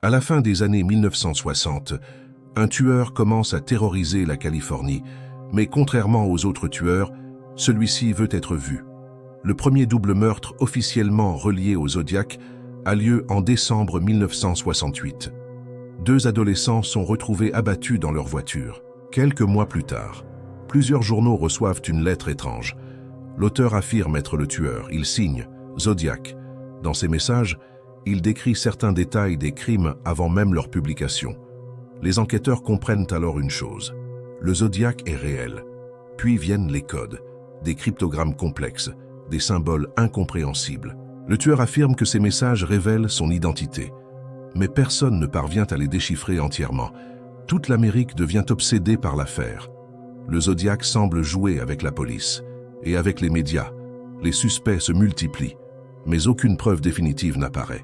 À la fin des années 1960, un tueur commence à terroriser la Californie, mais contrairement aux autres tueurs, celui-ci veut être vu. Le premier double meurtre officiellement relié au Zodiac a lieu en décembre 1968. 2 adolescents sont retrouvés abattus dans leur voiture. Quelques mois plus tard, plusieurs journaux reçoivent une lettre étrange. L'auteur affirme être le tueur. Il signe « Zodiac ». Dans ses messages, il décrit certains détails des crimes avant même leur publication. Les enquêteurs comprennent alors une chose. Le Zodiac est réel. Puis viennent les codes, des cryptogrammes complexes, des symboles incompréhensibles. Le tueur affirme que ces messages révèlent son identité. Mais personne ne parvient à les déchiffrer entièrement. Toute l'Amérique devient obsédée par l'affaire. Le Zodiac semble jouer avec la police et avec les médias. Les suspects se multiplient, mais aucune preuve définitive n'apparaît.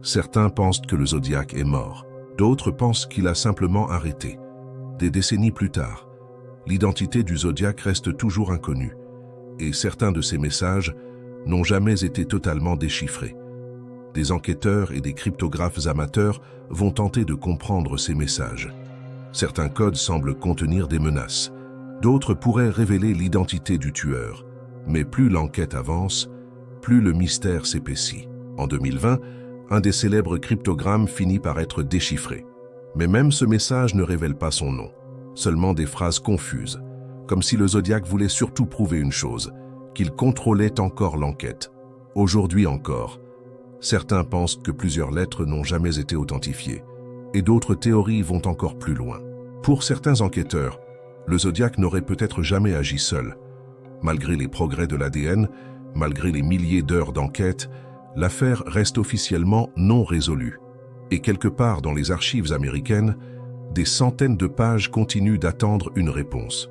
Certains pensent que le Zodiac est mort. D'autres pensent qu'il a simplement arrêté. Des décennies plus tard, l'identité du Zodiac reste toujours inconnue, et certains de ces messages n'ont jamais été totalement déchiffrés. Des enquêteurs et des cryptographes amateurs vont tenter de comprendre ces messages. Certains codes semblent contenir des menaces. D'autres pourraient révéler l'identité du tueur. Mais plus l'enquête avance, plus le mystère s'épaissit. En 2020, un des célèbres cryptogrammes finit par être déchiffré. Mais même ce message ne révèle pas son nom, seulement des phrases confuses, comme si le Zodiac voulait surtout prouver une chose, qu'il contrôlait encore l'enquête. Aujourd'hui encore, certains pensent que plusieurs lettres n'ont jamais été authentifiées, et d'autres théories vont encore plus loin. Pour certains enquêteurs, le Zodiac n'aurait peut-être jamais agi seul. Malgré les progrès de l'ADN, malgré les milliers d'heures d'enquête, l'affaire reste officiellement non résolue. Et quelque part dans les archives américaines, des centaines de pages continuent d'attendre une réponse.